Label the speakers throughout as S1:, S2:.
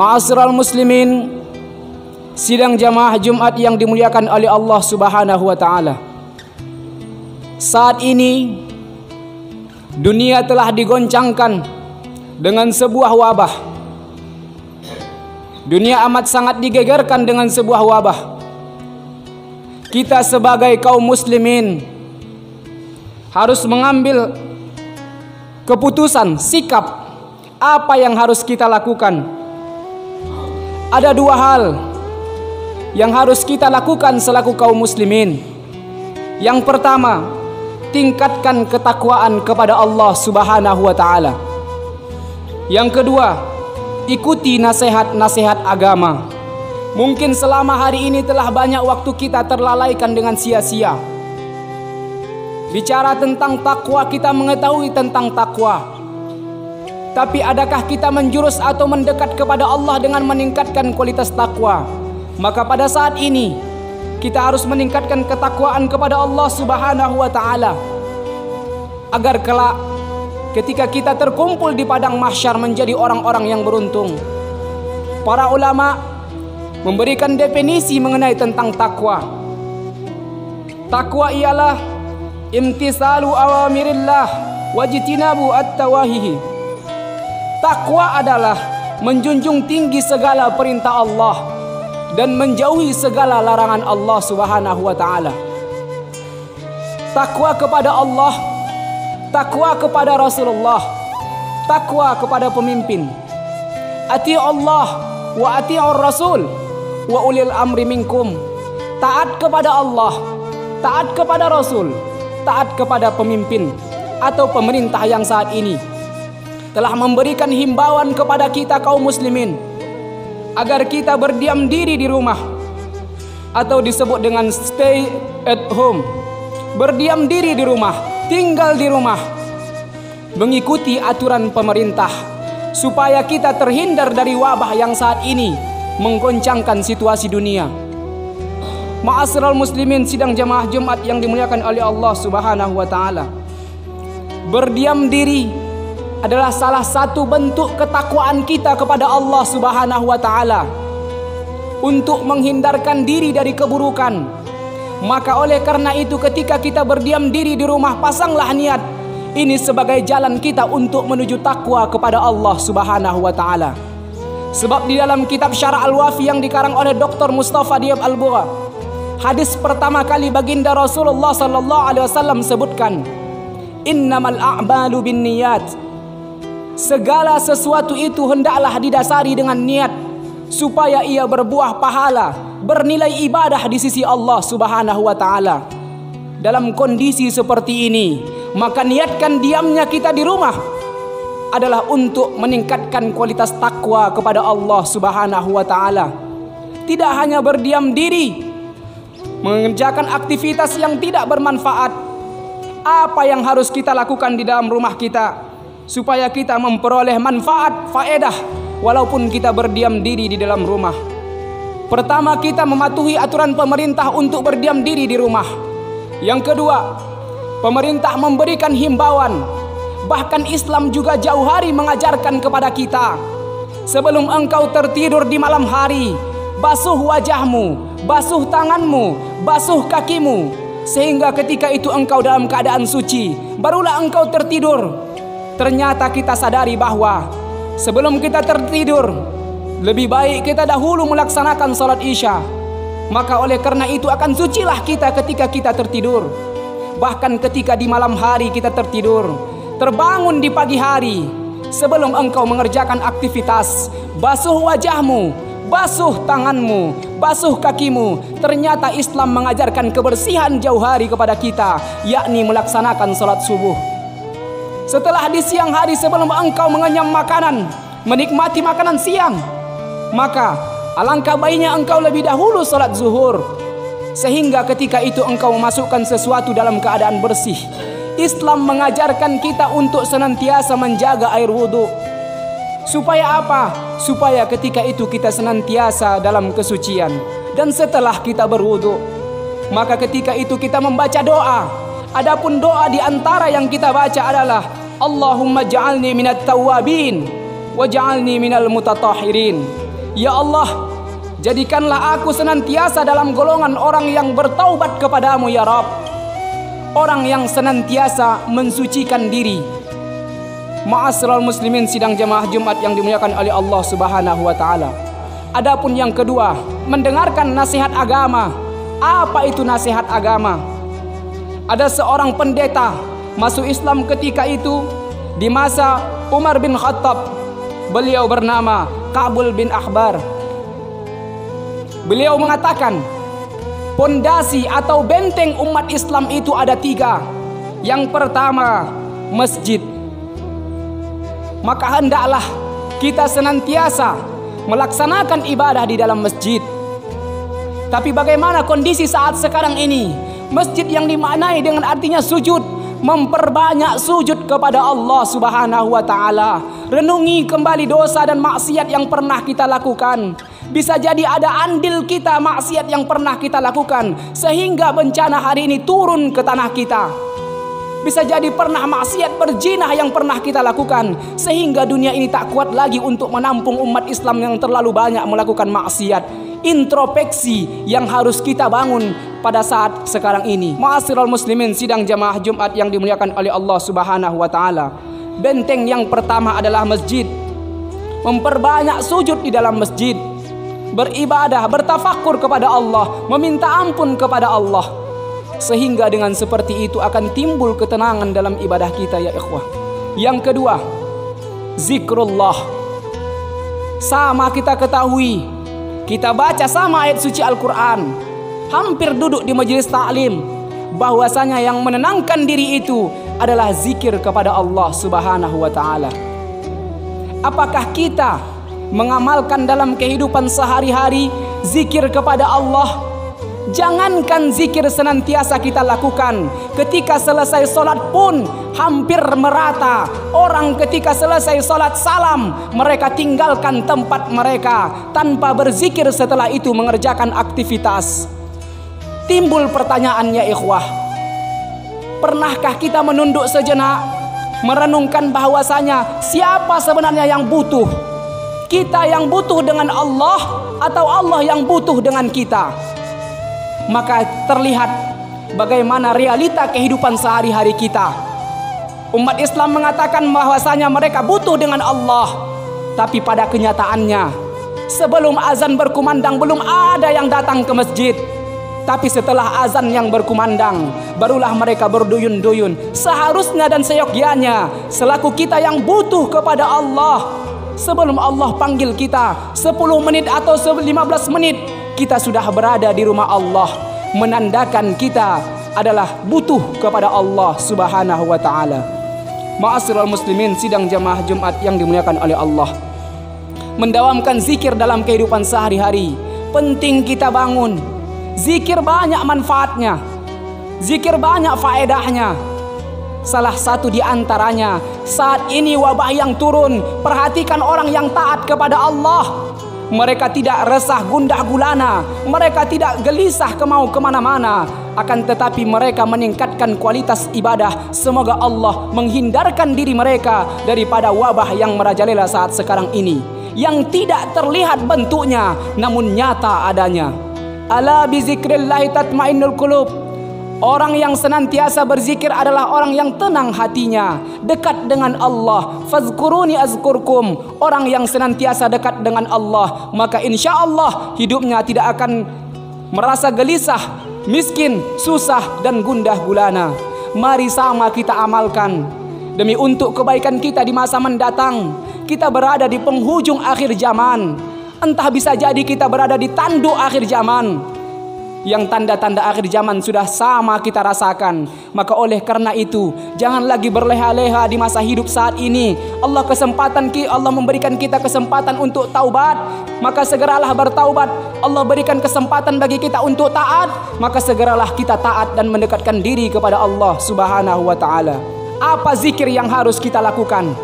S1: Ma'asyiral muslimin, sidang jamaah Jumat yang dimuliakan oleh Allah Subhanahu wa taala. Saat ini dunia telah digoncangkan dengan sebuah wabah. Dunia amat sangat digegerkan dengan sebuah wabah. Kita sebagai kaum muslimin harus mengambil keputusan, sikap apa yang harus kita lakukan. Ada dua hal yang harus kita lakukan selaku kaum muslimin. Yang pertama, tingkatkan ketakwaan kepada Allah Subhanahu wa taala. Yang kedua, ikuti nasihat-nasihat agama. Mungkin selama hari ini telah banyak waktu kita terlalaikan dengan sia-sia. Bicara tentang takwa, kita mengetahui tentang takwa. Tapi adakah kita menjurus atau mendekat kepada Allah dengan meningkatkan kualitas takwa? Maka pada saat ini kita harus meningkatkan ketakwaan kepada Allah Subhanahu wa taala, agar kelak ketika kita terkumpul di padang mahsyar menjadi orang-orang yang beruntung. Para ulama memberikan definisi mengenai tentang takwa. Takwa ialah imtisalu awamirillah wajtinabu at-tawahihi. Takwa adalah menjunjung tinggi segala perintah Allah dan menjauhi segala larangan Allah Subhanahu wa taala. Takwa kepada Allah, takwa kepada Rasulullah, takwa kepada pemimpin. Ati Allah wa ati'ur Rasul wa ulil amri minkum. Taat kepada Allah, taat kepada Rasul, taat kepada pemimpin atau pemerintah yang saat ini telah memberikan himbauan kepada kita kaum muslimin agar kita berdiam diri di rumah atau disebut dengan stay at home. Berdiam diri di rumah, tinggal di rumah, mengikuti aturan pemerintah supaya kita terhindar dari wabah yang saat ini menggoncangkan situasi dunia. Ma'asyiral muslimin, sidang jamaah Jumat yang dimuliakan oleh Allah Subhanahu wa taala. Berdiam diri adalah salah satu bentuk ketakwaan kita kepada Allah Subhanahu wa taala untuk menghindarkan diri dari keburukan. Maka oleh karena itu ketika kita berdiam diri di rumah, pasanglah niat ini sebagai jalan kita untuk menuju takwa kepada Allah Subhanahu wa taala. Sebab di dalam kitab Syarah Al-Wafi yang dikarang oleh Dr. Mustafa Diab Al-Bugha, hadis pertama kali baginda Rasulullah sallallahu alaihi wasallam sebutkan, innamal a'malu binniyat. Segala sesuatu itu hendaklah didasari dengan niat supaya ia berbuah pahala, bernilai ibadah di sisi Allah Subhanahu wa taala. Dalam kondisi seperti ini, maka niatkan diamnya kita di rumah adalah untuk meningkatkan kualitas takwa kepada Allah Subhanahu wa taala. Tidak hanya berdiam diri, mengerjakan aktivitas yang tidak bermanfaat. Apa yang harus kita lakukan di dalam rumah kita supaya kita memperoleh manfaat, faedah walaupun kita berdiam diri di dalam rumah? Pertama, kita mematuhi aturan pemerintah untuk berdiam diri di rumah. Yang kedua, pemerintah memberikan himbauan. Bahkan Islam juga jauh hari mengajarkan kepada kita, sebelum engkau tertidur di malam hari, basuh wajahmu, basuh tanganmu, basuh kakimu, sehingga ketika itu engkau dalam keadaan suci, barulah engkau tertidur. Ternyata kita sadari bahwa sebelum kita tertidur, lebih baik kita dahulu melaksanakan salat Isya. Maka oleh karena itu akan sucilah kita ketika kita tertidur. Bahkan ketika di malam hari kita tertidur, terbangun di pagi hari, sebelum engkau mengerjakan aktivitas, basuh wajahmu, basuh tanganmu, basuh kakimu. Ternyata Islam mengajarkan kebersihan jauh hari kepada kita, yakni melaksanakan salat subuh. Setelah di siang hari sebelum engkau mengenyam makanan, menikmati makanan siang, maka alangkah baiknya engkau lebih dahulu salat zuhur, sehingga ketika itu engkau memasukkan sesuatu dalam keadaan bersih. Islam mengajarkan kita untuk senantiasa menjaga air wudhu. Supaya apa? Supaya ketika itu kita senantiasa dalam kesucian. Dan setelah kita berwudhu, maka ketika itu kita membaca doa. Adapun doa di antara yang kita baca adalah Allahumma ja'alni minat tawabin wa ja'alni minal mutatahhirin. Ya Allah, jadikanlah aku senantiasa dalam golongan orang yang bertaubat kepadamu ya Rabb, orang yang senantiasa mensucikan diri. Ma'asyiral muslimin sidang jamaah Jumat yang dimuliakan oleh Allah Subhanahu wa taala. Adapun yang kedua, mendengarkan nasihat agama. Apa itu nasihat agama? Ada seorang pendeta masuk Islam ketika itu di masa Umar bin Khattab. Beliau bernama Ka'bul bin Ahbar. Beliau mengatakan, pondasi atau benteng umat Islam itu ada 3. Yang pertama, masjid. Maka hendaklah kita senantiasa melaksanakan ibadah di dalam masjid. Tapi bagaimana kondisi saat sekarang ini? Masjid yang dimaknai dengan artinya sujud, memperbanyak sujud kepada Allah Subhanahu wa taala. Renungi kembali dosa dan maksiat yang pernah kita lakukan. Bisa jadi ada andil kita maksiat yang pernah kita lakukan sehingga bencana hari ini turun ke tanah kita. Bisa jadi pernah maksiat berzina yang pernah kita lakukan sehingga dunia ini tak kuat lagi untuk menampung umat Islam yang terlalu banyak melakukan maksiat. Introspeksi yang harus kita bangun pada saat sekarang ini. Ma'asyiral muslimin sidang jamaah Jumat yang dimuliakan oleh Allah Subhanahu wa taala. Benteng yang pertama adalah masjid. Memperbanyak sujud di dalam masjid. Beribadah, bertafakur kepada Allah, meminta ampun kepada Allah. Sehingga dengan seperti itu akan timbul ketenangan dalam ibadah kita ya ikhwah. Yang kedua, zikrullah. Sama kita ketahui, kita baca sama ayat suci Al-Quran, hampir duduk di majelis ta'lim, bahwasanya yang menenangkan diri itu adalah zikir kepada Allah Subhanahu wa ta'ala. Apakah kita mengamalkan dalam kehidupan sehari-hari zikir kepada Allah? Jangankan zikir senantiasa kita lakukan, ketika selesai solat pun hampir merata. Orang ketika selesai solat salam, mereka tinggalkan tempat mereka tanpa berzikir setelah itu mengerjakan aktivitas. Timbul pertanyaan ya ikhwah, pernahkah kita menunduk sejenak merenungkan bahwasanya siapa sebenarnya yang butuh? Kita yang butuh dengan Allah atau Allah yang butuh dengan kita? Maka terlihat bagaimana realita kehidupan sehari-hari kita. Umat Islam mengatakan bahwasanya mereka butuh dengan Allah, tapi pada kenyataannya sebelum azan berkumandang belum ada yang datang ke masjid. Tapi setelah azan yang berkumandang, barulah mereka berduyun-duyun. Seharusnya dan seyogyanya selaku kita yang butuh kepada Allah, sebelum Allah panggil kita 10 menit atau 15 menit, kita sudah berada di rumah Allah, menandakan kita adalah butuh kepada Allah Subhanahu wa taala. Ma'asyiral muslimin sidang jamaah Jumat yang dimuliakan oleh Allah. Mendawamkan zikir dalam kehidupan sehari-hari penting kita bangun. Zikir banyak manfaatnya, zikir banyak faedahnya. Salah satu di antaranya, saat ini wabah yang turun, perhatikan orang yang taat kepada Allah. Mereka tidak resah gundah gulana, mereka tidak gelisah kemau kemana-mana, akan tetapi mereka meningkatkan kualitas ibadah. Semoga Allah menghindarkan diri mereka daripada wabah yang merajalela saat sekarang ini, yang tidak terlihat bentuknya namun nyata adanya. Ala bizikrillahi tatmainnul qulub. Orang yang senantiasa berzikir adalah orang yang tenang hatinya, dekat dengan Allah. Fazkuruni azkurkum. Orang yang senantiasa dekat dengan Allah, maka insya Allah hidupnya tidak akan merasa gelisah, miskin, susah, dan gundah gulana. Mari sama kita amalkan demi untuk kebaikan kita di masa mendatang. Kita berada di penghujung akhir zaman. Entah bisa jadi kita berada di tanduk akhir zaman, yang tanda-tanda akhir zaman sudah sama kita rasakan. Maka oleh karena itu, jangan lagi berleha-leha di masa hidup saat ini. Allah memberikan kita kesempatan untuk taubat, maka segeralah bertaubat. Allah berikan kesempatan bagi kita untuk taat, maka segeralah kita taat dan mendekatkan diri kepada Allah Subhanahu wa taala. Apa zikir yang harus kita lakukan?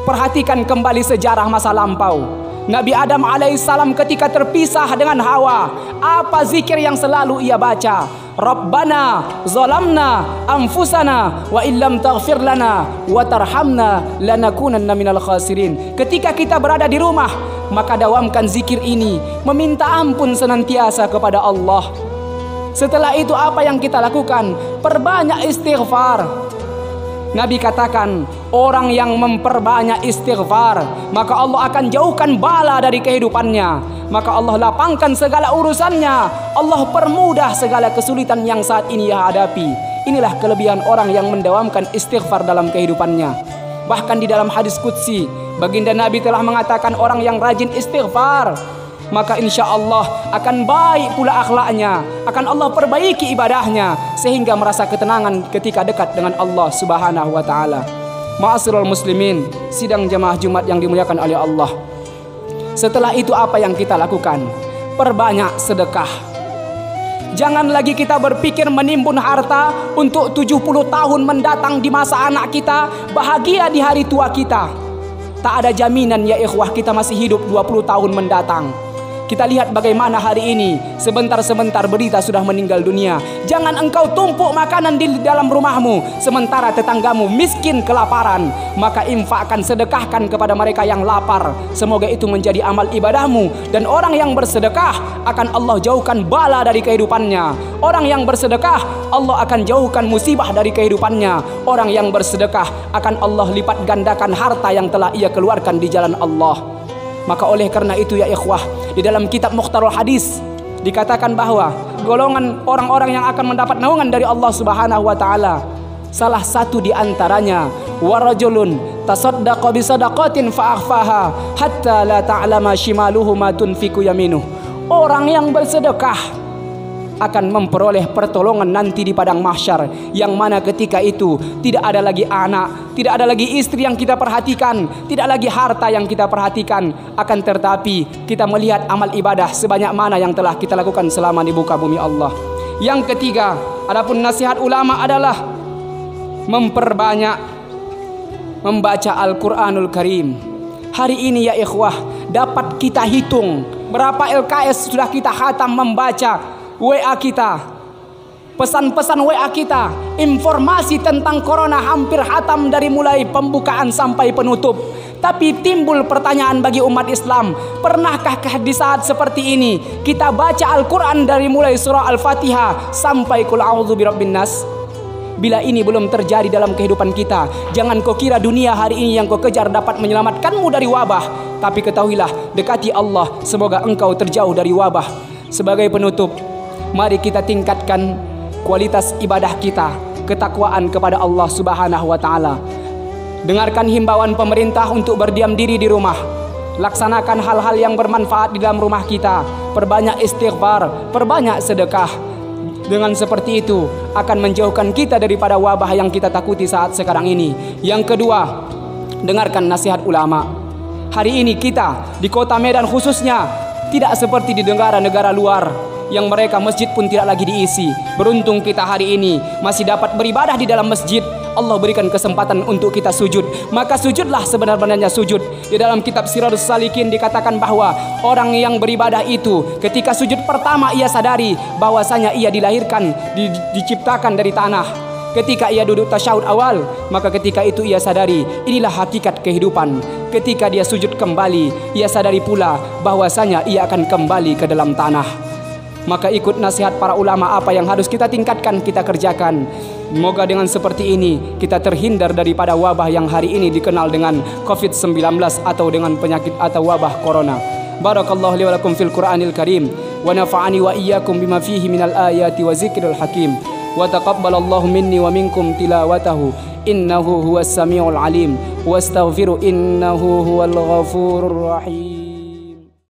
S1: Perhatikan kembali sejarah masa lampau. Nabi Adam alaihissalam ketika terpisah dengan Hawa, apa zikir yang selalu ia baca? Rabbana zalamna anfusana wa illam taghfir lana wa tarhamna lanakunanna minal khasirin. Ketika kita berada di rumah, maka dawamkan zikir ini, meminta ampun senantiasa kepada Allah. Setelah itu apa yang kita lakukan? Perbanyak istighfar. Nabi katakan, orang yang memperbanyak istighfar, maka Allah akan jauhkan bala dari kehidupannya, maka Allah lapangkan segala urusannya, Allah permudah segala kesulitan yang saat ini ia hadapi. Inilah kelebihan orang yang mendawamkan istighfar dalam kehidupannya. Bahkan di dalam hadis qudsi, baginda Nabi telah mengatakan, orang yang rajin istighfar, maka insya Allah akan baik pula akhlaknya, akan Allah perbaiki ibadahnya, sehingga merasa ketenangan ketika dekat dengan Allah Subhanahu wa Ta'ala. Ma'asyiral muslimin, sidang jamaah Jumat yang dimuliakan oleh Allah. Setelah itu apa yang kita lakukan? Perbanyak sedekah. Jangan lagi kita berpikir menimbun harta untuk 70 tahun mendatang di masa anak kita, bahagia di hari tua kita. Tak ada jaminan ya ikhwah kita masih hidup 20 tahun mendatang. Kita lihat bagaimana hari ini, sebentar-sebentar berita sudah meninggal dunia. Jangan engkau tumpuk makanan di dalam rumahmu, sementara tetanggamu miskin kelaparan. Maka infakkan, sedekahkan kepada mereka yang lapar. Semoga itu menjadi amal ibadahmu. Dan orang yang bersedekah akan Allah jauhkan bala dari kehidupannya. Orang yang bersedekah, Allah akan jauhkan musibah dari kehidupannya. Orang yang bersedekah akan Allah lipat gandakan harta yang telah ia keluarkan di jalan Allah. Maka oleh karena itu ya ikhwah, di dalam kitab Mukhtarul Hadis dikatakan bahwa golongan orang-orang yang akan mendapat naungan dari Allah Subhanahu wa Ta'ala, salah satu di antaranya warajulun tasaddaqa bi sadaqatin fa akhfaha hatta la ta'lama shimaluhu ma tunfiqu yaminuh. Orang yang bersedekah akan memperoleh pertolongan nanti di padang mahsyar, yang mana ketika itu tidak ada lagi anak, tidak ada lagi istri yang kita perhatikan, tidak lagi harta yang kita perhatikan, akan tetapi kita melihat amal ibadah sebanyak mana yang telah kita lakukan selama di muka bumi Allah. Yang ketiga, adapun nasihat ulama adalah memperbanyak membaca Al-Quranul Karim. Hari ini ya ikhwah, dapat kita hitung berapa LKS sudah kita khatam membaca WA kita, pesan-pesan WA kita, informasi tentang corona hampir khatam dari mulai pembukaan sampai penutup. Tapi timbul pertanyaan bagi umat Islam, pernahkah di saat seperti ini kita baca Al-Quran dari mulai surah Al-Fatihah sampai Qul a'udzu birabbin nas? Bila ini belum terjadi dalam kehidupan kita, jangan kau kira dunia hari ini yang kau kejar dapat menyelamatkanmu dari wabah. Tapi ketahuilah, dekati Allah, semoga engkau terjauh dari wabah. Sebagai penutup, mari kita tingkatkan kualitas ibadah kita, ketakwaan kepada Allah Subhanahu wa Ta'ala. Dengarkan himbauan pemerintah untuk berdiam diri di rumah. Laksanakan hal-hal yang bermanfaat di dalam rumah kita. Perbanyak istighfar, perbanyak sedekah. Dengan seperti itu akan menjauhkan kita daripada wabah yang kita takuti saat sekarang ini. Yang kedua, dengarkan nasihat ulama. Hari ini kita di kota Medan khususnya tidak seperti di negara-negara luar yang mereka masjid pun tidak lagi diisi. Beruntung kita hari ini masih dapat beribadah di dalam masjid. Allah berikan kesempatan untuk kita sujud, maka sujudlah sebenar-benarnya sujud. Di dalam kitab Siratus Salikin dikatakan bahwa orang yang beribadah itu ketika sujud pertama ia sadari bahwasanya ia dilahirkan, diciptakan dari tanah. Ketika ia duduk tasyahud awal, maka ketika itu ia sadari inilah hakikat kehidupan. Ketika dia sujud kembali, ia sadari pula bahwasanya ia akan kembali ke dalam tanah. Maka ikut nasihat para ulama, apa yang harus kita tingkatkan kita kerjakan. Semoga dengan seperti ini kita terhindar daripada wabah yang hari ini dikenal dengan COVID-19 atau dengan penyakit atau wabah corona. Barakallahu li wa lakum fil Qur'anil Karim wa nafa'ani wa iyyakum bima fihi minal ayati wa zikril hakim. Wa taqabbalallahu minni wa minkum tilawatahu innahu huwas samiul alim. Wastaghfiru innahu huwal ghafurur rahim.